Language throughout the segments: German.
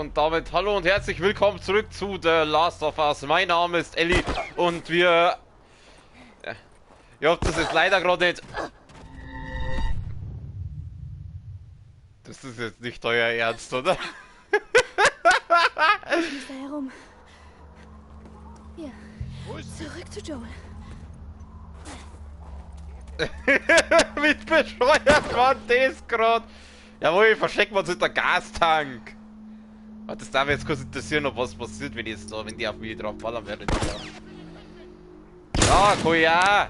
und damit hallo und herzlich willkommen zurück zu The Last of Us. Mein Name ist Ellie und wir... Ihr habt das jetzt leider gerade nicht... Das ist jetzt nicht euer Ernst, oder? Ich muss da herum. Hier. Zurück zu Joel. Mit bescheuert war das gerade. Jawohl, verstecken wir uns hinter Gastank. Aber das darf mich jetzt kurz interessieren, ob was passiert, wenn jetzt da, wenn die auf mich drauf ballern werden. Ja, cool, ja.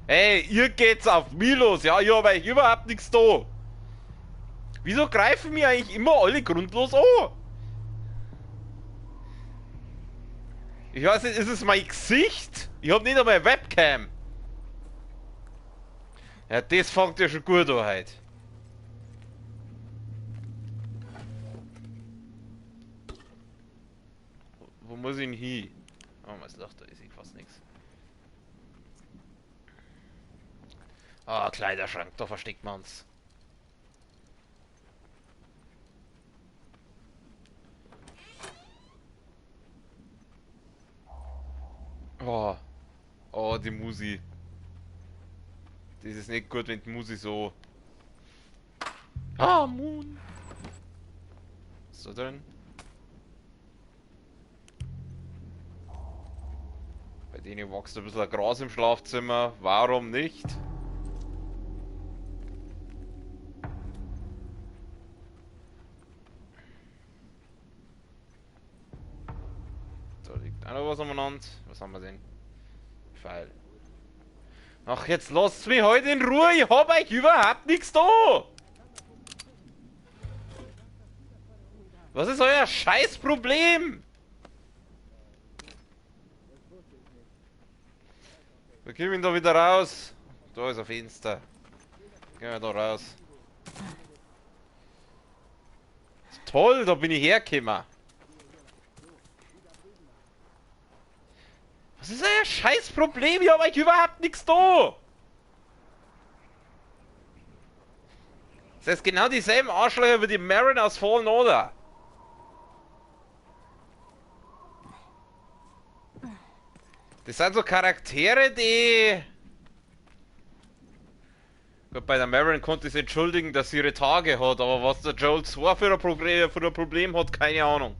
Ey, ihr geht's auf mich los, ja, ich hab eigentlich überhaupt nichts da. Wieso greifen mir eigentlich immer alle grundlos an? Ich weiß nicht, ist es mein Gesicht? Ich hab nicht einmal eine Webcam. Ja, das fängt ja schon gut an heute. Wo muss ich denn hin? Oh, mein Loch, da ist ich fast nichts. Ah, Kleiderschrank, da versteckt man uns. Oh. Oh, die Musi. Das ist nicht gut, wenn die Musi so... Ah, Moon! Was ist da drin? Bei denen wächst ein bisschen Gras im Schlafzimmer. Warum nicht? Da liegt auch noch was umeinander. Was haben wir denn? Pfeil. Ach, jetzt lasst mich heute in Ruhe. Ich hab euch überhaupt nichts da. Was ist euer Scheißproblem? Wir kommen da wieder raus. Da ist ein Fenster. Gehen wir da raus. Toll, da bin ich hergekommen. Was ist euer Scheißproblem? Ich hab euch überhaupt nichts da. Das ist genau dieselben Arschlöcher wie die Marin aus Fallen Order. Das sind so Charaktere, die... Gut, bei der Marin konnte ich es entschuldigen, dass sie ihre Tage hat, aber was der Joel 2 für ein Problem hat, keine Ahnung.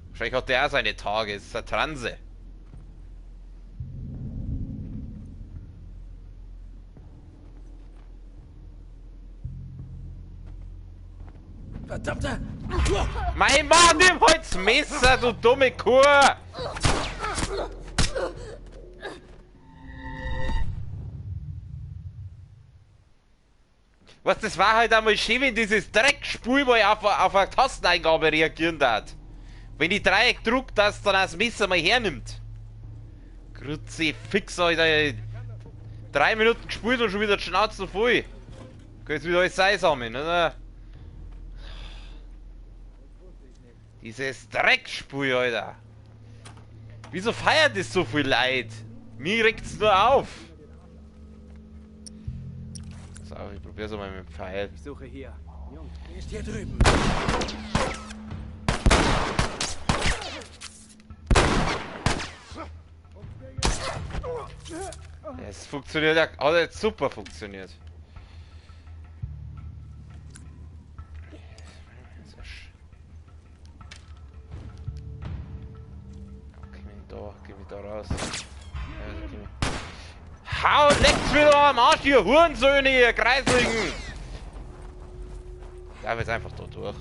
Wahrscheinlich hat der auch seine Tage, es ist eine Transe. Verdammte! Mein Mann, nimm holt's Messer, du dumme Kuh! Was, das war halt einmal schön, wenn dieses Dreckspul mal auf eine Tasteneingabe reagieren hat. Wenn die Dreieck druckt, dass dann das Messer mal hernimmt. Grütze, fix, Alter. 3 Minuten gespult und schon wieder die Schnauze voll. Kann jetzt wieder alles sein sammeln, oder? Dieses Dreckspul, Alter. Wieso feiert das so viel Leid? Mir regt's nur auf. So, ich probier's mal mit dem Pfeil. Ich suche hier. Junge, er ist hier drüben. Es funktioniert ja, hat jetzt super funktioniert. Geh mich da raus. Hau, leckt's wieder am Arsch, ihr Hurensöhne, ihr Kreisligen! Da wird's einfach da durch.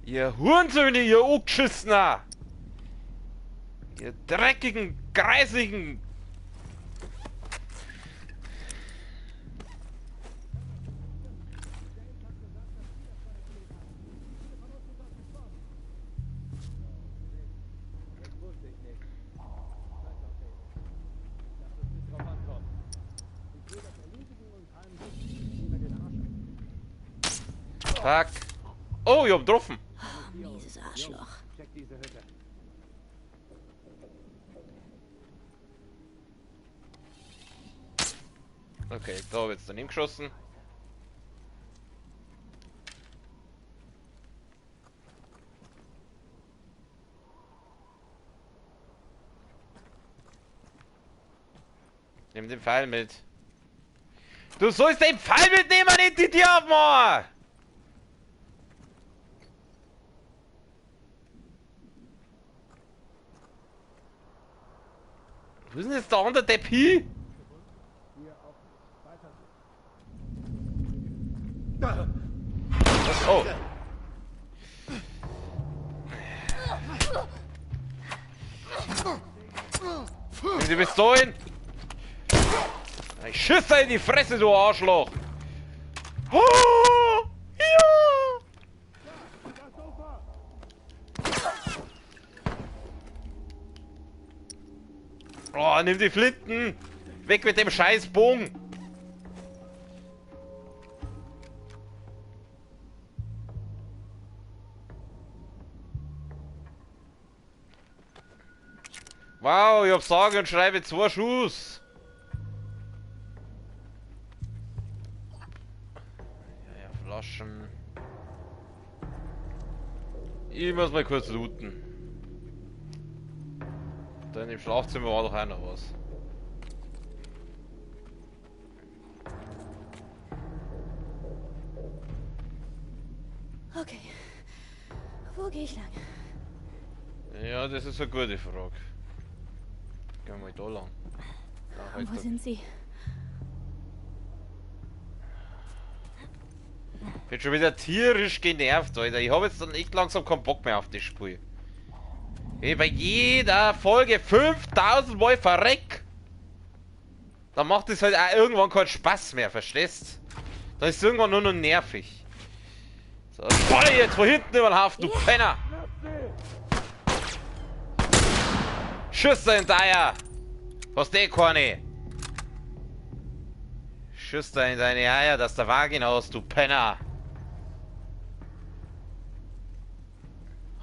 Ihr Hurensöhne, ihr Angeschissener! Ihr dreckigen, kreisligen... Fuck. Oh, ich hab getroffen. Oh, mieses Arschloch. Check diese Hütte. Okay, da wird's daneben geschossen. Nimm den Pfeil mit. Du sollst den Pfeil mitnehmen, nicht die Diabma! Wo ist denn jetzt der andere Depp hin? Oh. Nimm die Pistolen! Ich schüsse in die Fresse, du Arschloch! Oh, ja! Oh, nimm die Flinten! Weg mit dem scheiß Bogen! Wow, ich hab sage und schreibe 2 Schuss! Flaschen. Ich muss mal kurz looten. Dann im Schlafzimmer war doch auch noch was. Okay. Wo gehe ich lang? Ja, das ist eine gute Frage. Gehen wir mal da lang. Da, halt Wo da. sind Sie? Ich bin schon wieder tierisch genervt, Alter. Ich habe jetzt dann echt langsam keinen Bock mehr auf das Spiel. Wenn ich bei jeder Folge 5000 Mal verreck, dann macht es halt auch irgendwann keinen Spaß mehr, verstehst? Dann ist es irgendwann nur noch nervig. So, voll jetzt von hinten über den Haufen, du Penner! Schüsse in Eier! Hast eh keine! Schüsse in deine Eier, dass der Vagina hast, du Penner!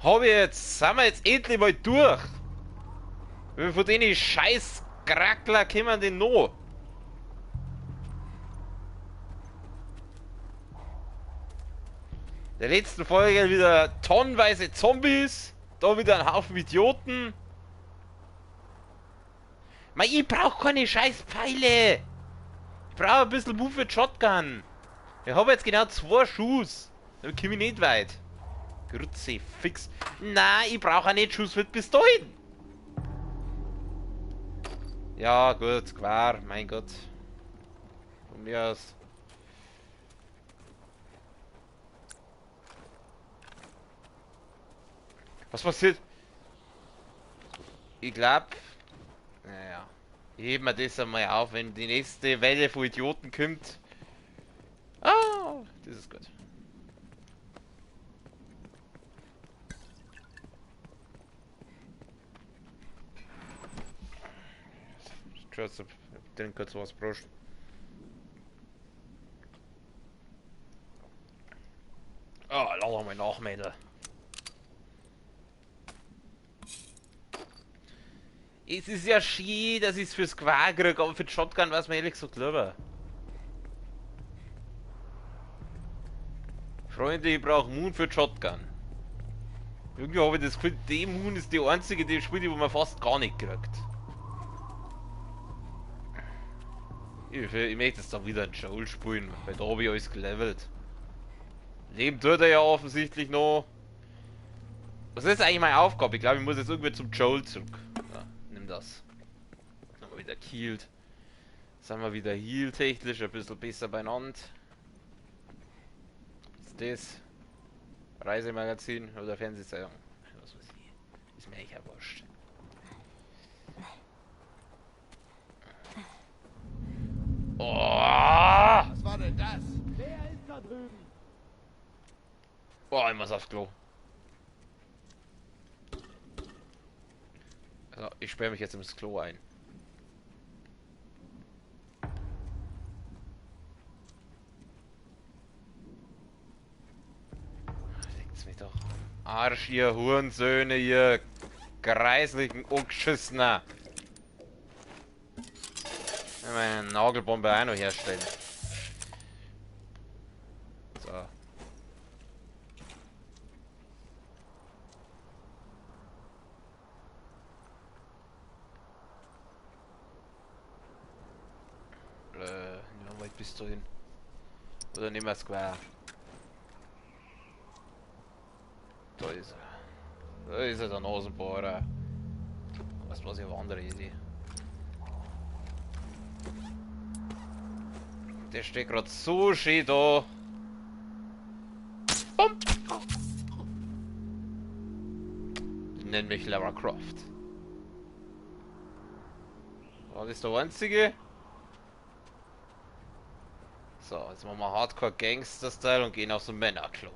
Hab ich jetzt, sind wir jetzt endlich mal durch? Wie viel von denen scheiß Krackler kommen denn noch? Der letzten Folge wieder tonnenweise Zombies, da wieder ein Haufen Idioten. Man, ich brauch keine scheiß Pfeile. Ich brauche ein bisschen Move mit Shotgun. Ich habe jetzt genau 2 Schuss. Da komme ich nicht weit. Grütze, fix. Nein, ich brauche auch nicht Schuss mit Pistolen. Ja, gut, klar, mein Gott. Von mir aus. Was passiert? Ich glaube, naja, ich hebe mir das einmal auf, wenn die nächste Welle von Idioten kommt. Ah, das ist gut. Tschüss, ich trinke kurz was, Prost. Ah, lass mal nach, Mädel. Es ist ja schön, dass ich es fürs Quark kriege, aber für die Shotgun war es mir ehrlich gesagt lieber. Freunde, ich brauche Moon für die Shotgun. Irgendwie habe ich das Gefühl, die Moon ist die einzige, die spielt, wo man fast gar nicht kriegt. Ich möchte jetzt dann wieder einen Joel spielen, weil da habe ich alles gelevelt. Leben tut er ja offensichtlich noch. Was ist eigentlich meine Aufgabe? Ich glaube, ich muss jetzt irgendwie zum Joel zurück. Ja, nimm das. Sind wir wieder gehealt. Sind wir wieder heal-technisch ein bisschen besser beieinander. Was ist das? Reisemagazin oder Fernsehzeitung? Was weiß ich. Ist mir eigentlich ja wurscht. Oh! Was war denn das? Wer ist da drüben? Oh, ich muss aufs Klo. Also, ich sperre mich jetzt ins Klo ein. Legt's mich doch. Arsch, ihr Hurensöhne, ihr greislichen Ungeschissener. Meine Nagelbombe auch noch herstellen. So. Wie weit bist du hin? Oder nehmen wir Square? Da ist er. Da ist er, der Nasenbohrer. Was ich auf andere Idee. Der steht gerade so schön da. Bum. Ich nenne mich Lara Croft. War das der einzige? So, jetzt machen wir Hardcore Gangster Style und gehen aufs Männerklo.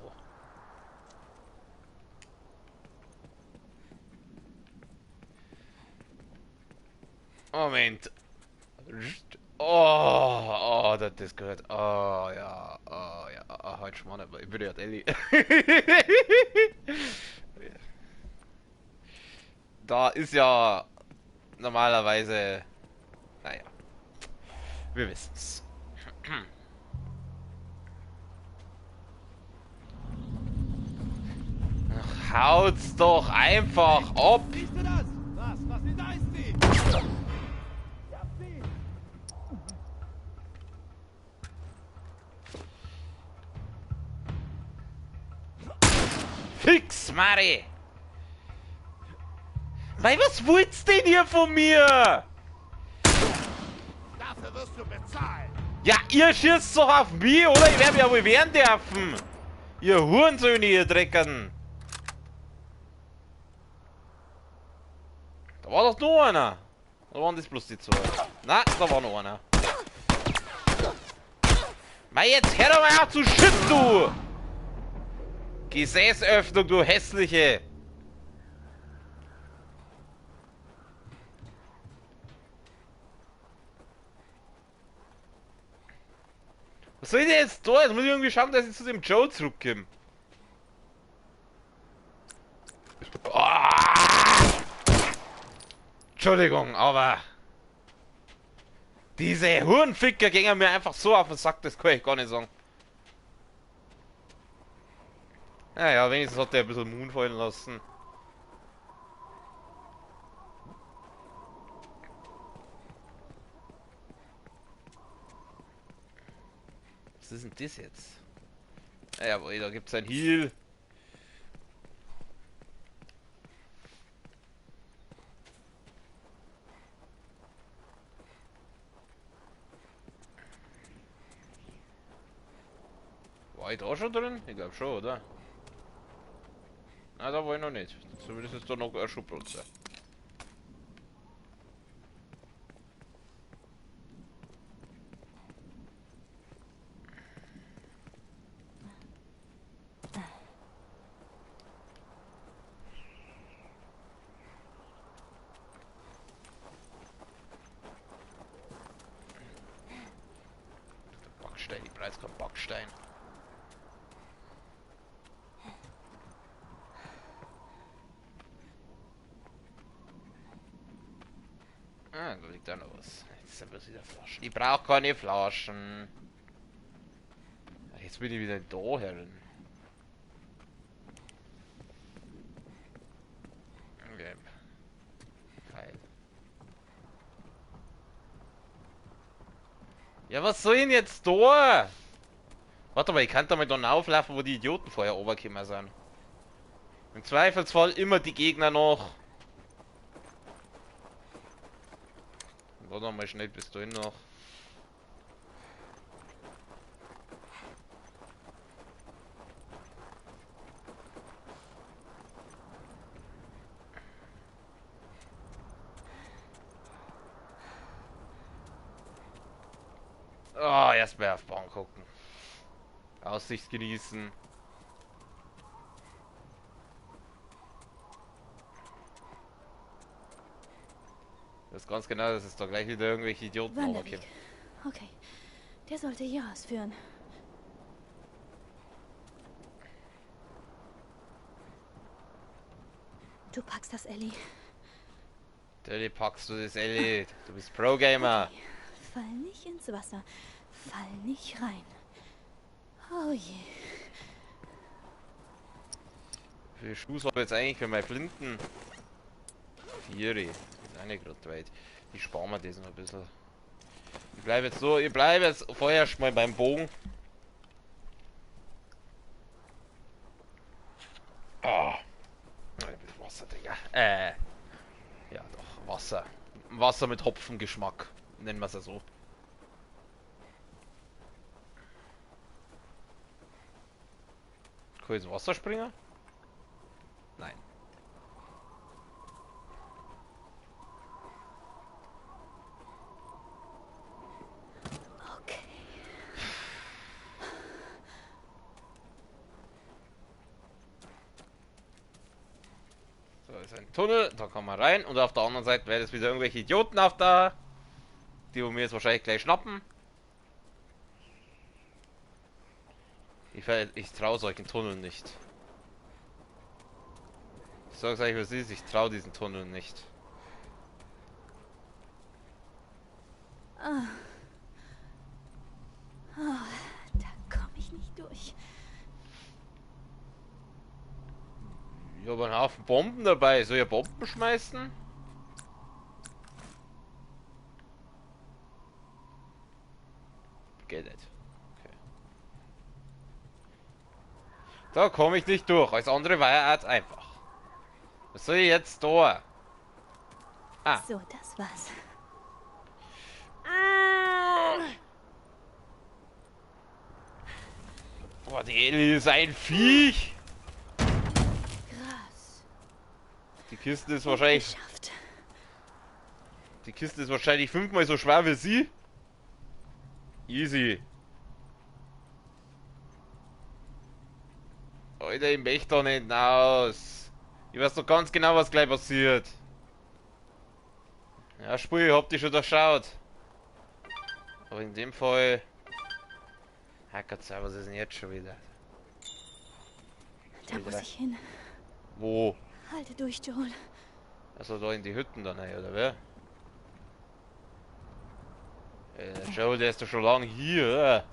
Moment. Oh, das gehört. Oh ja, halt schon mal, aber ich bin ja Ellie. Da ist ja normalerweise. Naja. Wir wissen's. Ach, haut's doch einfach ab! Siehst du das? Was ist da ist sie? Ich hab sie! Fix, Mari! Mei, was wollt's denn hier von mir? Dafür wirst du bezahlen! Ja, ihr schießt doch auf mich, oder? Ich werde ja wohl wehren dürfen! Ihr Hurensöhne, ihr Dreckern! Da war doch noch einer! Oder waren das bloß die zwei? Nein, da war noch einer. Mei, jetzt hör doch mal auf zu schießen, du! Gesäßöffnung, du hässliche! Was soll ich denn jetzt da? Jetzt muss ich irgendwie schauen, dass ich zu dem Joe zurückkomme. Oh! Entschuldigung, aber... Diese Hurenficker gingen mir einfach so auf den Sack, das kann ich gar nicht sagen. Naja, wenigstens hat der ein bisschen Moon fallen lassen. Was ist denn das jetzt? Jawohl, da gibt's ein Heal. War ich da schon drin? Ich glaube schon, oder? Na, da war ich noch nicht. Zumindest ist da noch ein Schubplatz. Backstein, ich brauche jetzt keinen Backstein. Ah, da liegt auch noch was. Jetzt sind wir wieder Flaschen. Ich brauche keine Flaschen. Jetzt bin ich wieder da herin. Okay. Pfeil. Ja, was soll ich denn jetzt da? Warte mal, ich kann da mal dann auflaufen, wo die Idioten vorher runtergekommen sind. Im Zweifelsfall immer die Gegner noch. Warte mal schnell bis dahin noch. Oh, erstmal auf Bahn gucken. Aussicht genießen. Das ist ganz genau, dass es da gleich wieder irgendwelche Idioten Wanderweg. runterkommen. Okay. Der sollte hier ausführen. Du packst das, Ellie. Natürlich packst du das, Ellie. Du bist Pro-Gamer. Fall nicht ins Wasser. Fall nicht rein. Oh je. Wie viele Schuss habe ich jetzt eigentlich für meine Flinten? 4. Das ist auch nicht gerade weit. Ich spare mir das noch ein bisschen. Ich bleibe jetzt so, ich bleibe jetzt vorerst mal beim Bogen. Ah. Wasser, Digga. Ja doch, Wasser. Wasser mit Hopfengeschmack. Nennen wir es ja so. Kann ich ins Wasser springen? Nein. Okay. So, ist ein Tunnel, da kann man rein und auf der anderen Seite werden es wieder irgendwelche Idioten auf da. Die wir mir jetzt wahrscheinlich gleich schnappen. Ich traue solchen Tunneln nicht. Ich sag's euch, was ist, ich traue diesen Tunneln nicht. Ah. Oh, da komme ich nicht durch. Ich habe einen Haufen Bomben dabei. Soll ich Bomben schmeißen? Geht nicht. Okay. Da komme ich nicht durch. Alles andere war ja jetzt einfach. Was soll ich jetzt da? Ah. So, das war's. Boah, die Ellie ist ein Viech. Krass. Die Kiste ist wahrscheinlich... Geschafft. Die Kiste ist wahrscheinlich 5-mal so schwer wie sie. Easy. Alter, ich möchte doch nicht raus. Ich weiß doch ganz genau, was gleich passiert. Ja, Spur, ich hab die schon durchschaut. Aber in dem Fall... Hackert's, was ist denn jetzt schon wieder? Da muss ich hin. Wo? Halte durch, Joel. Also da in die Hütten dann, oder wer? Joel, der ist doch schon lange hier.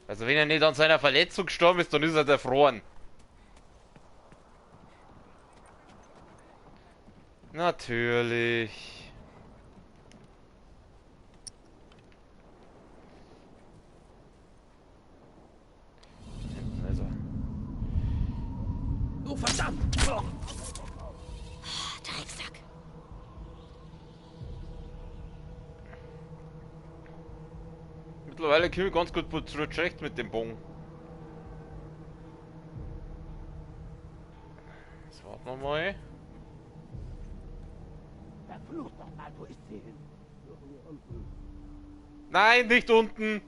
Also wenn er nicht an seiner Verletzung gestorben ist, dann ist er erfroren. Natürlich. Also. Oh, verdammt! Oh. Drecksack. Mittlerweile komme ich ganz gut zurecht mit dem Bogen. Jetzt warten wir mal. Verflucht doch mal, wo ist sie hin? Hier unten. Nein, nicht unten!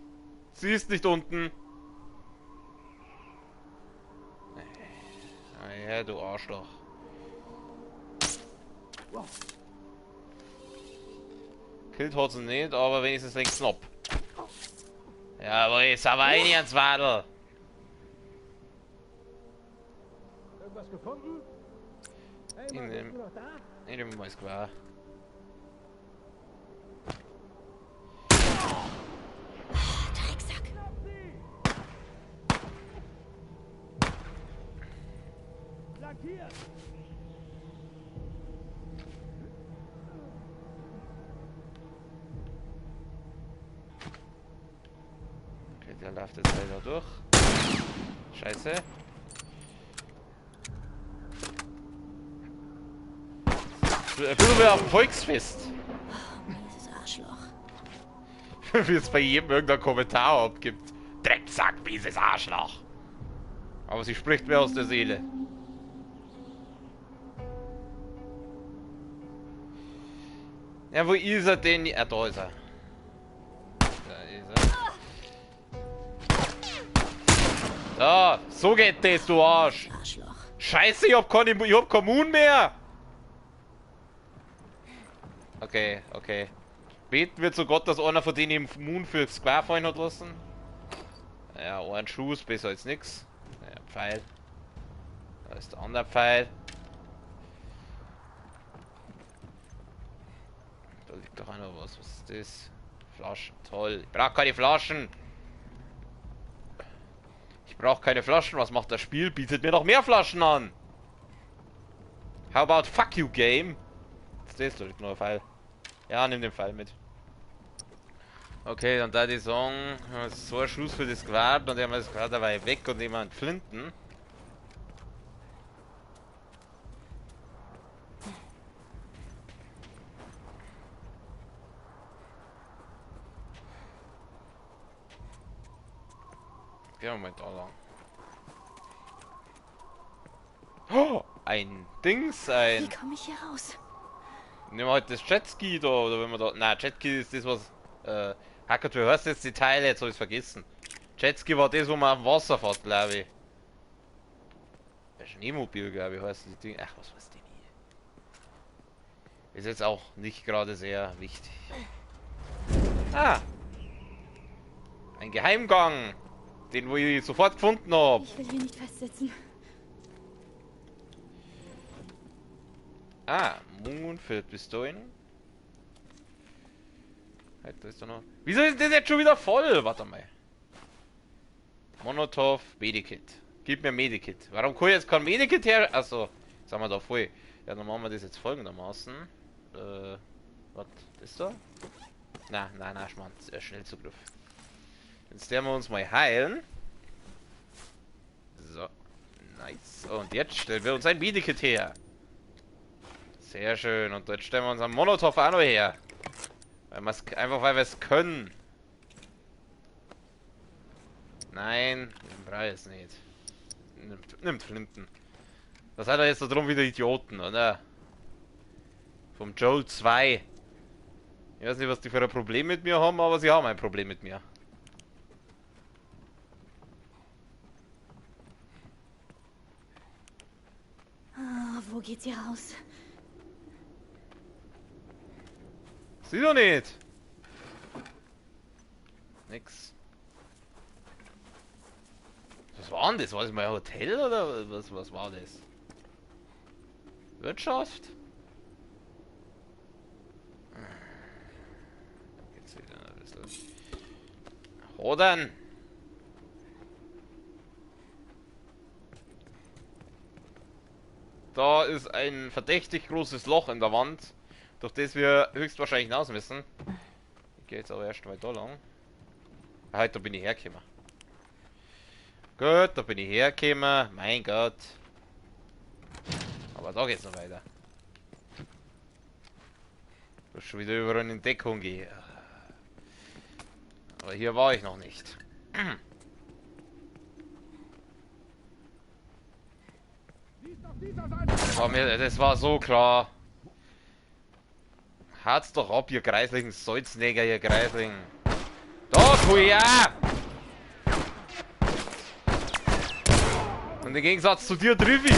Sie ist nicht unten! Ah ja, du Arschloch. Killt hat sie nicht, aber wenigstens links knapp. Ja, aber jetzt aber ein ans Wadel. Irgendwas gefunden? Hey, Ich Mann, bist nehm- du noch da? Ich nehme mal das Gewehr. Drecksack. Flankiert! Okay, der läuft jetzt leider durch. Scheiße. Ein bisschen wie auf dem Volksfest. Dieses Arschloch. Wie es bei jedem irgendein Kommentar abgibt. Drecksack, mieses Arschloch. Aber sie spricht mir aus der Seele. Ja, wo ist er denn? Ah, da ist er. Da ist er. Da, so geht das, du Arsch. Arschloch. Scheiße, ich hab keinen Mund mehr. Okay, okay. Beten wir zu Gott, dass einer von denen im Moon fürs Square fallen hat lassen. Ja, ein Schuss, besser als nix. Ja, Pfeil. Da ist der andere Pfeil. doch auch noch was. Was ist das? Flaschen. Toll. Ich brauche keine Flaschen. Ich brauche keine Flaschen. Was macht das Spiel? Bietet mir noch mehr Flaschen an. How about fuck you, game? Das ist doch nur ein Pfeil. Ja, nimm den Pfeil mit. Okay, dann da die Song. So ein Schuss für das Quad und der das Quad dabei weg und jemand Flinten. Gehen wir mal da lang. Oh, ein Dings, Wie komme ich hier raus? Nehmen wir halt das Jetski da, oder wenn wir da. Nein, Jetski ist das, was. Hackert, wie heißt jetzt die Teile? Jetzt hab ich's vergessen. Jetski war das, wo man auf dem Wasser fährt, glaube ich. Schneemobil, glaube ich, heißt das Ding. Ach, was weiß ich nie. Ist jetzt auch nicht gerade sehr wichtig. Ah! Ein Geheimgang! Den, wo ich sofort gefunden habe. Ich will hier nicht festsitzen. Ah, Moonfield bis dahin. Halt, da ist doch noch. Wieso ist das jetzt schon wieder voll? Warte mal. Monotov, Medikit. Gib mir Medikit. Warum kann ich jetzt kein Medikit her? Achso, sagen wir da voll. Ja, dann machen wir das jetzt folgendermaßen. Was ist da? Na, Schmarrn. Schnellzugriff. Jetzt werden wir uns mal heilen. So. Nice. Und jetzt stellen wir uns ein Medikit her. Sehr schön. Und jetzt stellen wir uns einen Monotov auch noch her. Einfach weil wir es können. Nein, den brauche ich nicht. Nimmt Flinten. Das seid ihr jetzt da drum wieder Idioten, oder? Vom Joel 2. Ich weiß nicht, was die für ein Problem mit mir haben, aber sie haben ein Problem mit mir. Wo geht's hier raus? Sieh doch nicht! Nix. Was war denn das? War das mein Hotel oder was war das? Wirtschaft? Geht's wieder ein bisschen. Rodern! Da ist ein verdächtig großes Loch in der Wand, durch das wir höchstwahrscheinlich hinaus müssen. Ich gehe jetzt aber erst mal da lang. Halt, da bin ich hergekommen. Gut, da bin ich hergekommen. Mein Gott. Aber da geht's noch weiter. Du musst schon wieder überall in Deckung gehen. Aber hier war ich noch nicht. Das war so klar. Hat's doch ab, ihr greislichen Salznäger, ihr Greisling. Da, Kuya! Und im Gegensatz zu dir, Trivi.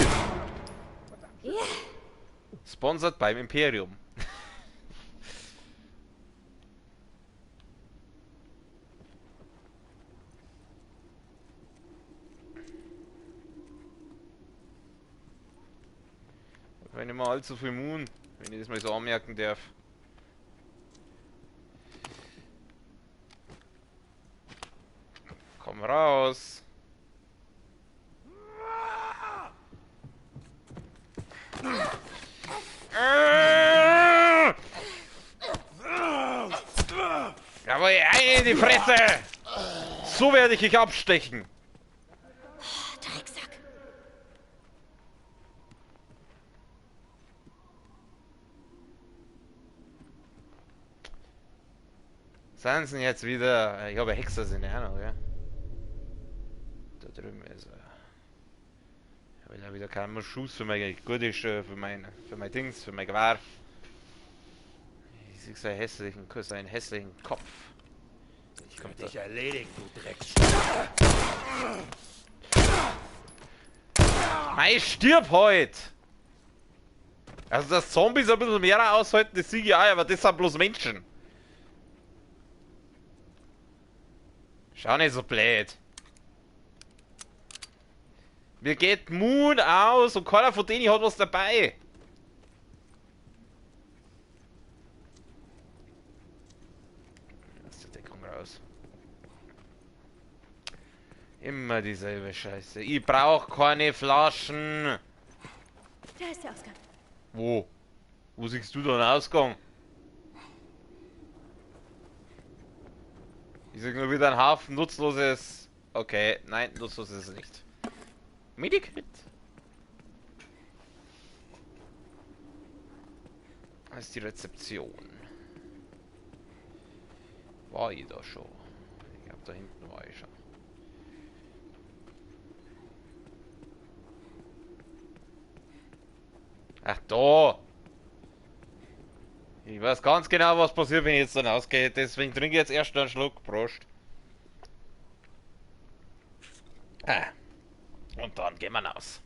Sponsored beim Imperium. Wenn ich mal allzu viel Moon, wenn ich das mal so anmerken darf. Komm raus. Jawohl, ein in die Fresse! So werde ich dich abstechen. Drecksack. Sind sie jetzt wieder? Ich habe Hexer sind ja noch, ja. Da drüben ist er. Ich will ja wieder keinen Schuss für mein gutes, für mein Dings, für mein Gewehr. Ich sehe seinen hässlichen Kopf. Ich kann dich erledigen, du Drecks. Mei, stirb heut! Also, dass Zombies ein bisschen mehr aushalten, das sehe ich auch, aber das sind bloß Menschen. Schau nicht so blöd. Mir geht Moon aus und keiner von denen hat was dabei. Immer dieselbe Scheiße. Ich brauch keine Flaschen. Da ist der Ausgang. Wo? Wo siehst du da einen Ausgang? Ich sehe nur wieder einen Haufen nutzloses... Okay, nein, nutzlos ist es nicht. Medikit. Das ist die Rezeption. War ich da schon? Ich glaube, da hinten war ich schon. Ach, da! Ich weiß ganz genau, was passiert, wenn ich jetzt dann ausgehe. Deswegen trinke ich jetzt erst einen Schluck. Prost. Ah. Und dann gehen wir raus.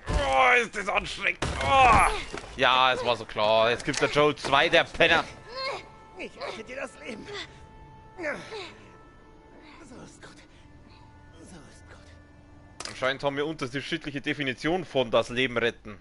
Oh, ist das anstrengend. Oh. Ja, es war so klar. Jetzt gibt der Joe 2, der Penner. Ich räche dir das Leben. So ist gut. So ist gut. Anscheinend haben wir unterschiedliche Definition von das Leben retten.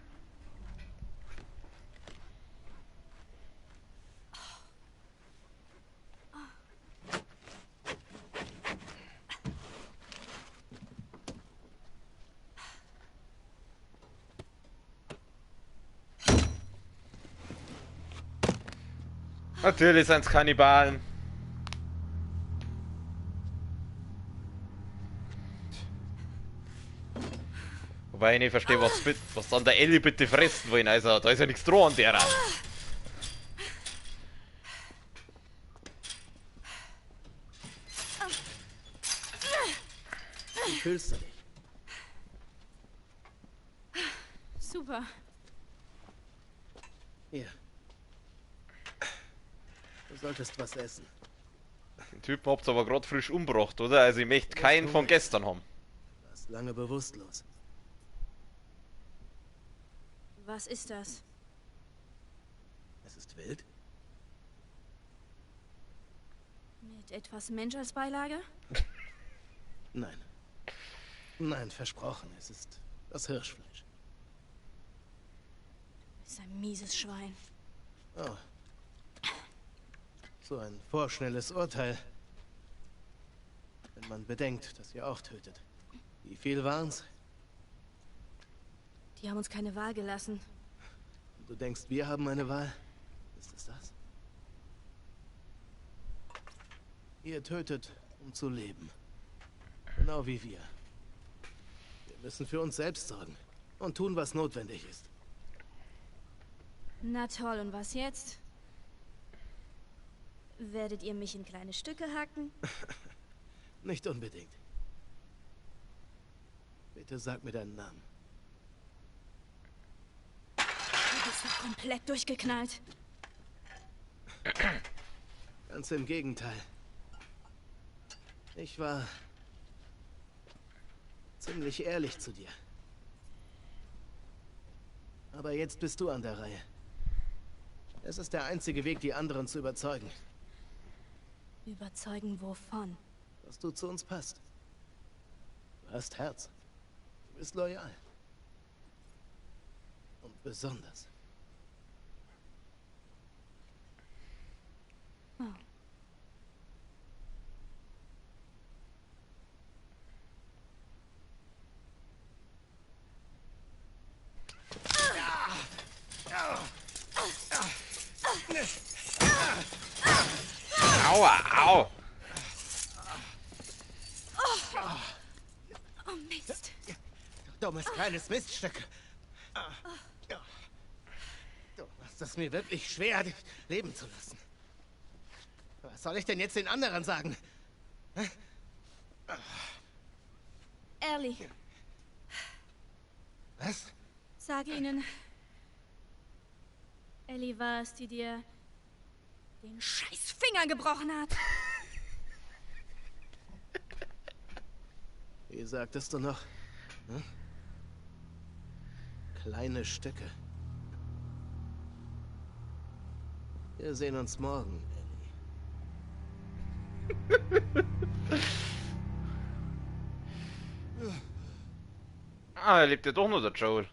Natürlich sind es Kannibalen. Wobei ich nicht verstehe, was dann der Ellie bitte fressen wollen. Also, da ist ja nichts dran an der. Wie fühlst du dich? Super. Hier. Du solltest was essen. Den Typen habt's aber gerade frisch umgebracht, oder? Also ich möchte keinen von gestern haben. Du warst lange bewusstlos. Was ist das? Es ist wild. Mit etwas Mensch als Beilage? Nein. Nein, versprochen. Es ist das Hirschfleisch. Ist ein mieses Schwein. Oh. So ein vorschnelles Urteil. Wenn man bedenkt, dass ihr auch tötet. Wie viel waren's? Die haben uns keine Wahl gelassen. Und du denkst, wir haben eine Wahl? Ist es das? Ihr tötet, um zu leben. Genau wie wir. Wir müssen für uns selbst sorgen. Und tun, was notwendig ist. Na toll, und was jetzt? Werdet ihr mich in kleine Stücke hacken? Nicht unbedingt. Bitte sag mir deinen Namen. Du bist doch komplett durchgeknallt. Ganz im Gegenteil. Ich war ziemlich ehrlich zu dir. Aber jetzt bist du an der Reihe. Es ist der einzige Weg, die anderen zu überzeugen, Überzeugen wovon? dass du zu uns passt. Du hast Herz. Du bist loyal. Und besonders. Oh. Aua, au! Oh Mist. Dummes kleines Miststück. Du machst es mir wirklich schwer, dich leben zu lassen. Was soll ich denn jetzt den anderen sagen? Ellie, Was? sag ihnen. Ellie war es, die dir den scheiß Finger gebrochen hat. Wie sagtest du noch? Hm? Kleine Stücke. Wir sehen uns morgen, Ellie. Ah, er lebt ja doch nur, der Joel.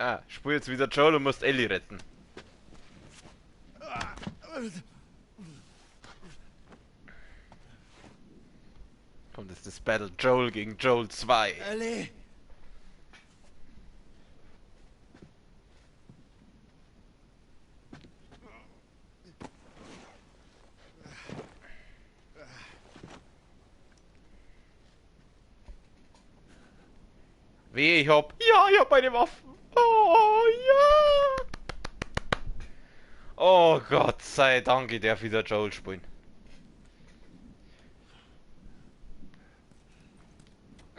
Ah, spür jetzt wieder Joel und musst Ellie retten. Kommt jetzt das Battle Joel gegen Joel 2. Ellie! Weh, ich hab meine Waffen. Oh, ja. Oh Gott sei Dank, ich darf wieder Joel spielen.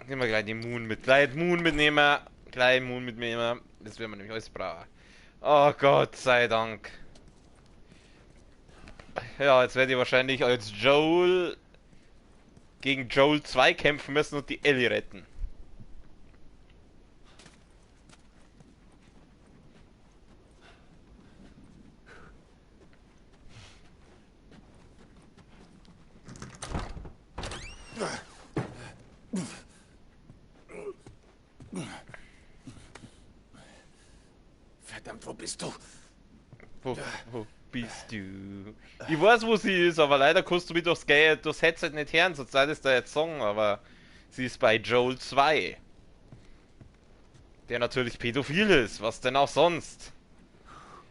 Nehmen wir gleich die Moon mit. Gleich Moon mitnehmen. Gleich Moon mitnehmen. Das werden wir nämlich alles brauchen. Oh Gott sei Dank. Ja, jetzt werde ich wahrscheinlich als Joel gegen Joel 2 kämpfen müssen und die Ellie retten. Verdammt, wo bist du? Wo bist du? Ich weiß, wo sie ist, aber leider kannst du mich durchs Headset nicht hören, sonst hättest du jetzt sagen, aber sie ist bei Joel 2. Der natürlich pädophil ist, was denn auch sonst.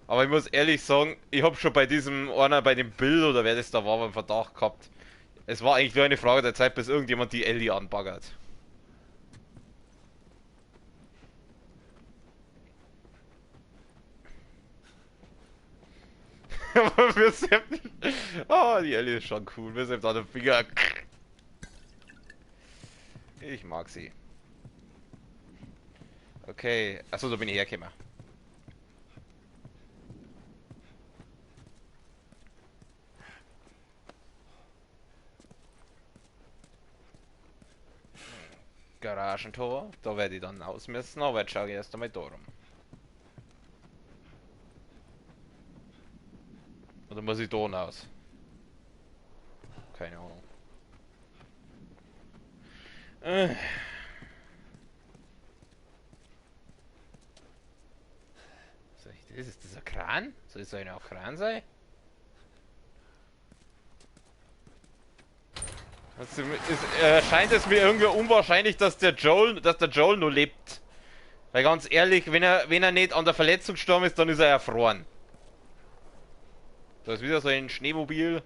Aber ich muss ehrlich sagen, ich habe schon bei diesem einer, bei dem Bild oder wer das da war, beim Verdacht gehabt. Es war eigentlich nur eine Frage der Zeit, bis irgendjemand die Ellie anbaggert. Aber wir sind... Oh, die Ellie ist schon cool. Wir sind an den Finger. Ich mag sie. Okay. Achso, da bin ich hergekommen. Garagentor. Da werde ich dann aus müssen, aber jetzt schaue ich erst einmal da rum. Oder muss ich da raus? Keine Ahnung. Soll ich das? Ist das ein Kran? Soll das eine auch Kran sein? Scheint es mir irgendwie unwahrscheinlich, dass der Joel nur lebt. Weil ganz ehrlich, wenn er nicht an der Verletzung gestorben ist, dann ist er erfroren. Da ist wieder so ein Schneemobil.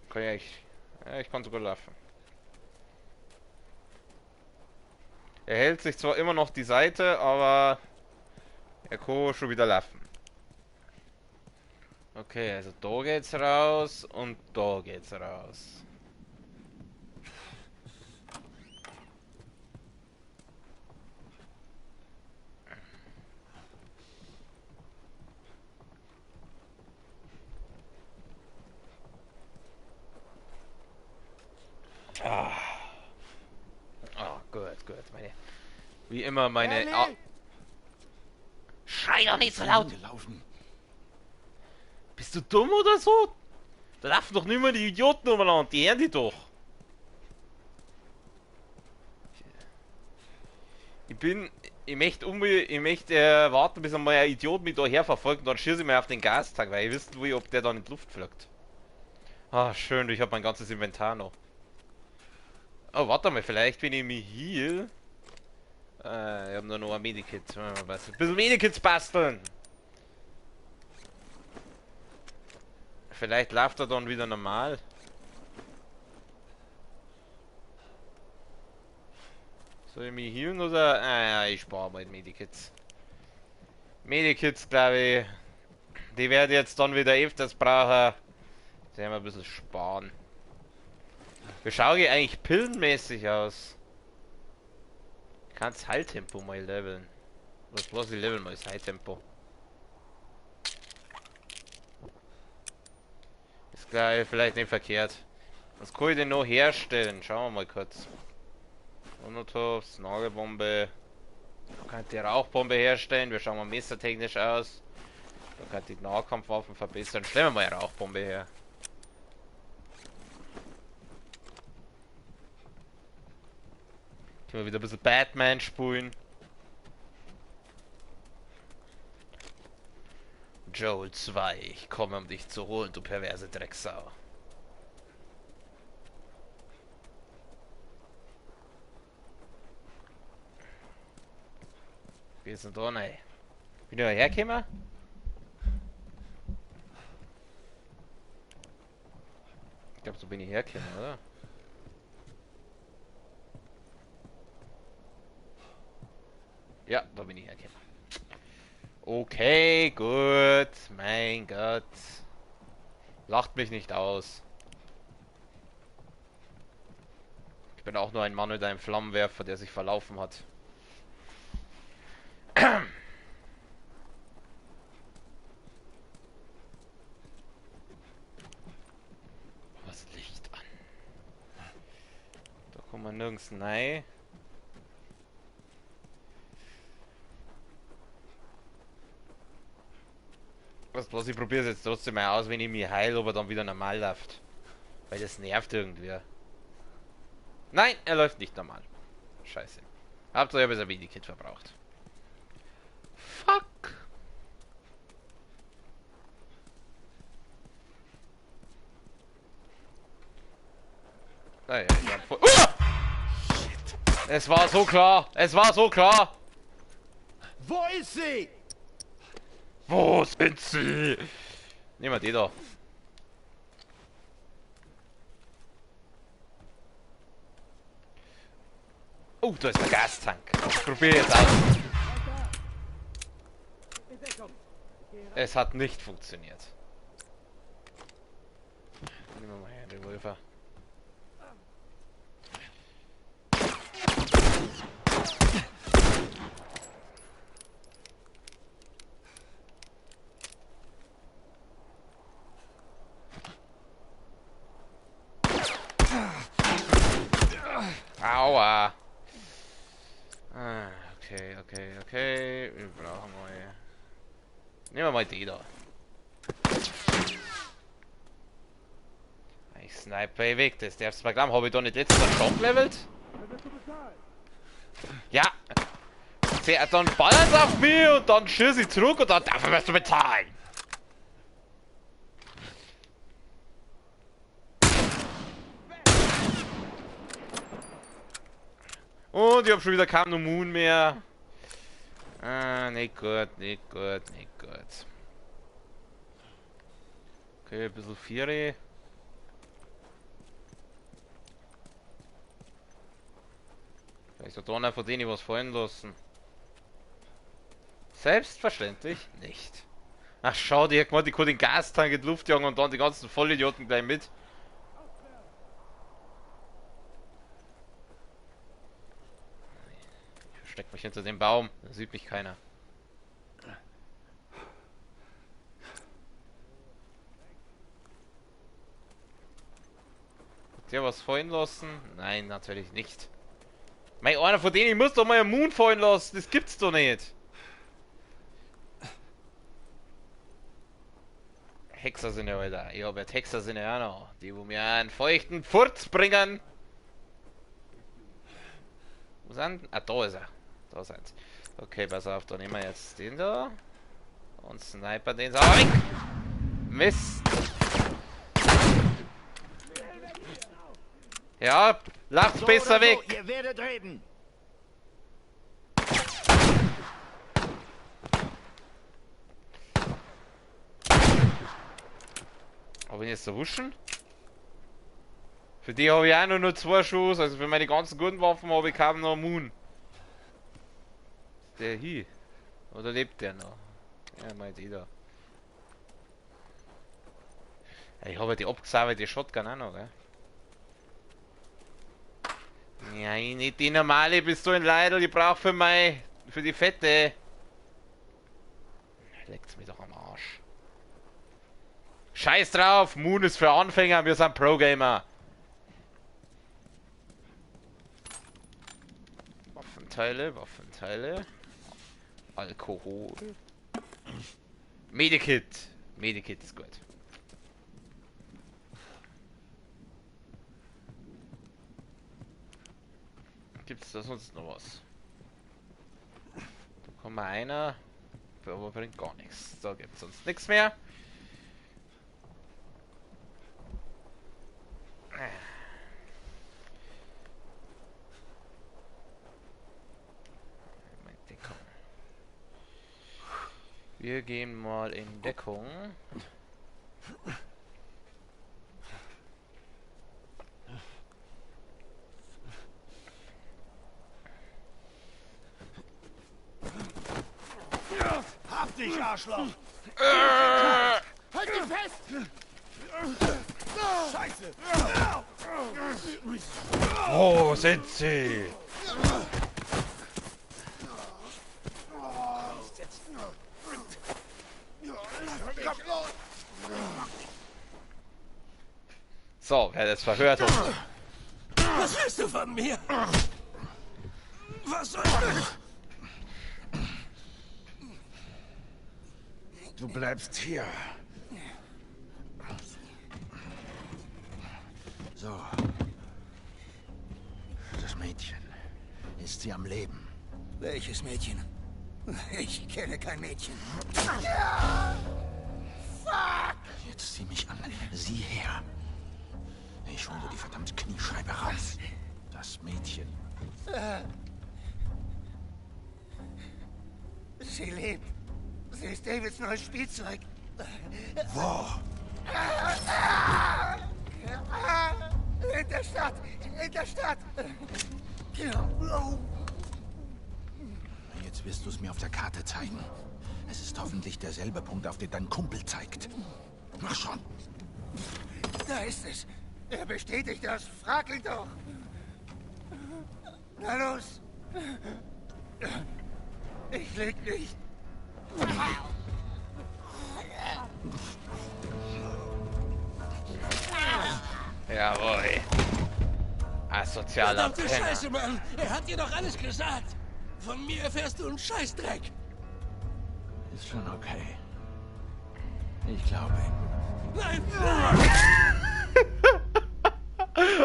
Kann ich ja, ich kann sogar laufen. Er hält sich zwar immer noch die Seite, aber er kann schon wieder laufen. Okay, also da geht's raus und da geht's raus. Ah. Oh, gut. Wie immer meine... Ah. Schrei doch nicht so laut! Bist du dumm oder so? Da laufen doch nicht mehr die Idioten umeinander, die hören die doch. Ich möchte warten, bis einmal ein Idiot mich da herverfolgt und dann schieße ich mir auf den Gastag, weil ihr wisst, ob der dann in die Luft fliegt. Ah, schön, ich habe mein ganzes Inventar noch. Oh, warte mal, vielleicht wenn ich mich hier... ich habe nur noch ein Medikit. Ein bisschen Medikits basteln! Vielleicht läuft er dann wieder normal. Soll ich mich healen oder... ja, ich spare mal Medikits. Medikits, glaube ich. Die werde jetzt dann wieder öfters brauchen. Die werden wir ein bisschen sparen. Wie schaue ich eigentlich pillenmäßig aus? Ich kann das Heiltempo mal leveln. Was ich leveln mal das Heiltempo. Ist gleich vielleicht nicht verkehrt. Was kann ich denn noch herstellen? Schauen wir mal kurz. Monotops, Nagelbombe. Da kann ich die Rauchbombe herstellen. Wir schauen mal messertechnisch aus. Da kann ich die Nahkampfwaffen verbessern. Stellen wir mal eine Rauchbombe her. Können wir wieder ein bisschen Batman spielen. Joel 2, ich komme, um dich zu holen, du perverse Drecksau. Wie ist denn da, ne? Bin ich hergekommen? Ich glaube, so bin ich hergekommen, oder? Ja, da bin ich hergekommen. Okay, gut. Mein Gott. Lacht mich nicht aus. Ich bin auch nur ein Mann mit einem Flammenwerfer, der sich verlaufen hat. Was Licht an. Da kommt man nirgends rein. Was ich probiere es jetzt trotzdem mal aus, wenn ich mich heile, ob er dann wieder normal läuft. Weil das nervt irgendwie. Nein, er läuft nicht normal. Scheiße. Hauptsache, ich habe ein Medikit verbraucht. Fuck. Naja, Shit. Es war so klar. Es war so klar. Wo ist sie? Wo sind sie? Nehmen wir die da. Oh, da ist der Gastank. Ich probiere jetzt aus. Es hat nicht funktioniert. Nehmen wir mal her, den Revolver. Aua. Okay. Wir brauchen mal. Nehmen wir mal die da. Ich snipe weg, das darfst du mal glauben. Habe ich da nicht letztes Mal schon gelevelt? Ja. Dann ballert auf mich und dann schieße ich zurück und dann dafür wirst du bezahlen. Und ich hab schon wieder keinen Immun mehr. Ah, nicht gut. Okay, ein bisschen Viere. Vielleicht hat einer von denen was fallen lassen. Selbstverständlich nicht. Ach schau, die hat gemeint, ich kann den Gastank in die Luft jagen und dann die ganzen Vollidioten gleich mit. Ich versteck mich hinter dem Baum, da sieht mich keiner. Hat der was fallen lassen? Nein, natürlich nicht. Mein einer von denen, ich muss doch mal einen Moon fallen lassen, das gibt's doch nicht. Hexer sind ja Alter. Ich habe ja Hexer sind ja auch noch. Die, wo mir einen feuchten Furz bringen. Wo sind? Ah, da ist er. Da sind sie. Okay, pass auf, dann nehmen wir jetzt den da. Und sniper den so. Weg! Mist! Ja, lacht besser weg! Ihr werdet reden. Aber wenn jetzt so wuschen? Für die habe ich auch nur 2 Schuss, also für meine ganzen guten Waffen habe ich kaum noch Moon. Der hier. Oder lebt der noch? Ja, meint jeder. Ich habe die abgesauberte Shotgun auch noch, gell? Nein, nicht die normale Pistolenleiter, die braucht für die fette. Leckt's mich doch am Arsch. Scheiß drauf, Moon ist für Anfänger, wir sind Pro-Gamer. Waffenteile. Alkohol. Medikit ist gut. Gibt's da sonst noch was? Da kommt mal einer, aber bringt gar nichts. Da gibt's sonst nichts mehr. Deckung. Wir gehen mal in Deckung. Hab dich, Arschloch! Halt ihn fest! Scheiße! Wo sind sie? So, wer das verhört hat. Was willst du von mir? Was soll das? Du bleibst hier. So. Das Mädchen. Ist sie am Leben? Welches Mädchen? Ich kenne kein Mädchen. Jetzt sieh mich an. Sieh her. Ich hole die verdammte Kniescheibe raus. Das Mädchen. Sie lebt. Sie ist Davids neues Spielzeug. Wo? In der Stadt! In der Stadt! Jetzt wirst du es mir auf der Karte zeigen. Es ist hoffentlich derselbe Punkt, auf den dein Kumpel zeigt. Mach schon. Da ist es. Er bestätigt das. Frag ihn doch. Na los. Ich leg nicht. Jawohl. Asozialer Verdammte Penner. Scheiße, Mann. Er hat dir doch alles gesagt. Von mir erfährst du einen Scheißdreck. Ist schon okay. Ich glaube ihm. Nein!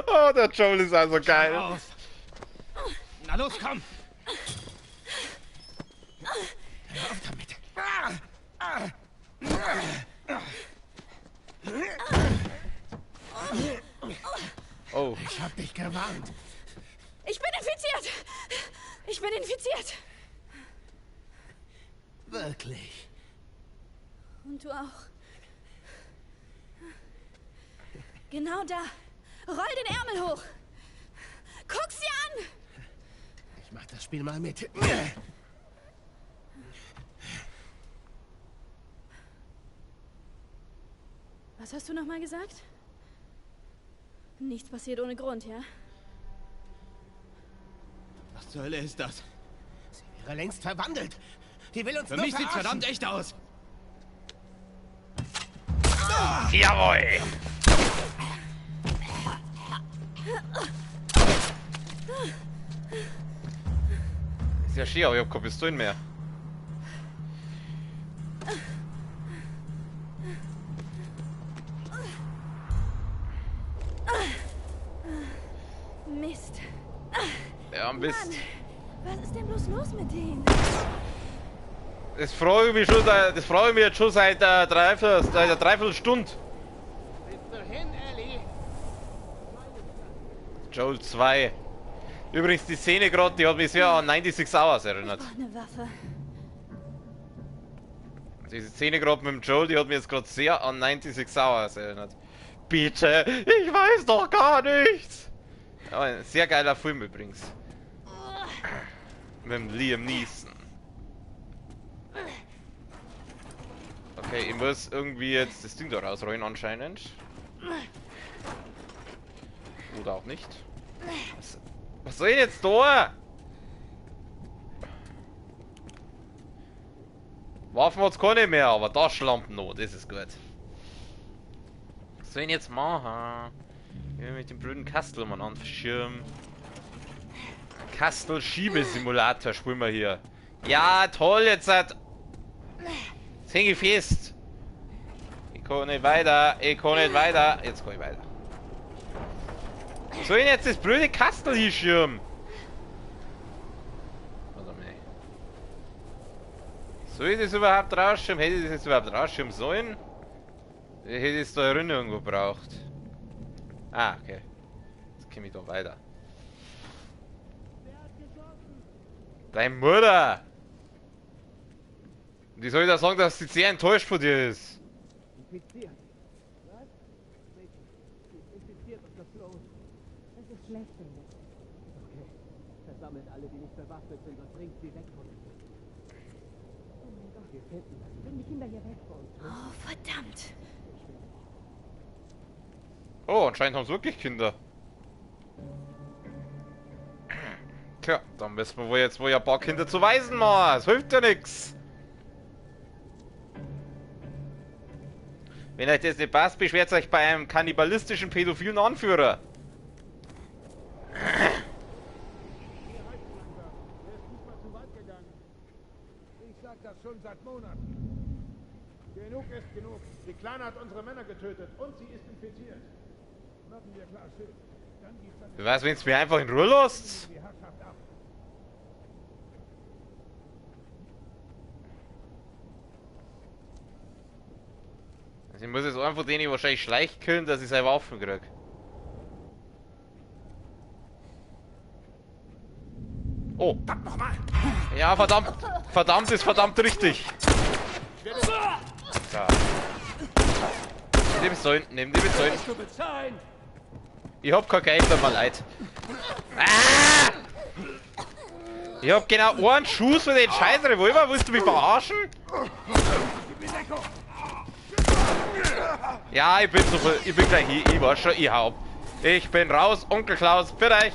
Oh, der Joel ist also geil. Auf. Na los, komm! Hör auf damit! Oh. Ich hab dich gewarnt. Ich bin infiziert! Ich bin infiziert! Wirklich. Und du auch. Genau da. Roll den Ärmel hoch. Guck sie an! Ich mach das Spiel mal mit. Was hast du nochmal gesagt? Nichts passiert ohne Grund, ja? Was zur Hölle ist das? Sie wäre längst verwandelt. Die will uns Für nur mich sieht's verarschen. verdammt echt aus. Jawohl. Ist ja schier, aber ich hab keine Pistolen mehr. Mist. Ja, Mist. Was ist denn bloß los mit denen? Das freue ich mich schon, das freue ich mich jetzt schon seit der Dreiviertelstunde. Bist du hin, Ellie? Joel 2. Übrigens die Szene gerade, die hat mich sehr an 96 Hours erinnert. Oh, eine Waffe. Diese Szene gerade mit dem Joel, die hat mich jetzt gerade sehr an 96 Hours erinnert. Bitte, ich weiß doch gar nichts. Ja, ein sehr geiler Film übrigens. Mit dem Liam Neeson. Okay, ich muss irgendwie jetzt das Ding da rausrollen anscheinend. Oder auch nicht. Was soll ich jetzt da? Waffen hat's keine mehr, aber da Schlampen noch, das ist gut. Was soll ich jetzt machen? Ich will mit dem blöden Kastel mal anschirmen. Kastel-Schiebesimulator spielen wir hier. Ja, toll, jetzt hat. Jetzt häng ich fest. Ich kann nicht weiter, ich kann nicht weiter. Jetzt kann ich weiter. Was soll ich jetzt das blöde Kastel hier schirmen? Soll ich das überhaupt rausschirmen? Hätte ich das jetzt überhaupt rausschirmen sollen? Ich hätte jetzt da Erinnerung gebraucht. Ah, okay. Jetzt komme ich da weiter. Deine Mutter! Und ich soll da sagen, dass sie sehr enttäuscht von dir ist. Infiziert. Was? Sie ist infiziert und geflohen. Das ist schlecht, Daniel. Okay. Versammelt alle, die nicht bewaffnet sind und bringt sie weg von uns. Oh mein Gott. Wir finden das. Bring die Kinder hier weg von uns. Oh, verdammt. Oh, anscheinend haben sie wirklich Kinder. Tja, dann müssen wir wohl jetzt wohl ein paar Kinder zu Waisen machen. Das hilft ja nix. Wenn euch das nicht passt, beschwert euch bei einem kannibalistischen pädophilen Anführer. Ich sag das schon seit Monaten. Genug ist genug. Die Kleine hat unsere Männer getötet und sie ist infiziert. Machen wir klar Schild. Dann gibt's eine Du weißt, wenn es mir einfach in Ruhe lässt. die Herrschaft ab. Also ich muss jetzt einfach den wahrscheinlich schleicht killen, dass ich seine Waffen krieg. Oh. Nochmal! Ja, verdammt. Verdammt ist verdammt richtig. Ja. Nimm die Besäulen. Ich hab kein Geld, tut mir leid. Ah! Ich hab genau einen Schuss für den scheiß Revolver. Willst du mich verarschen? Ja, ich bin gleich hier. Ich war schon, ich hab. Ich bin raus, Onkel Klaus. Für euch.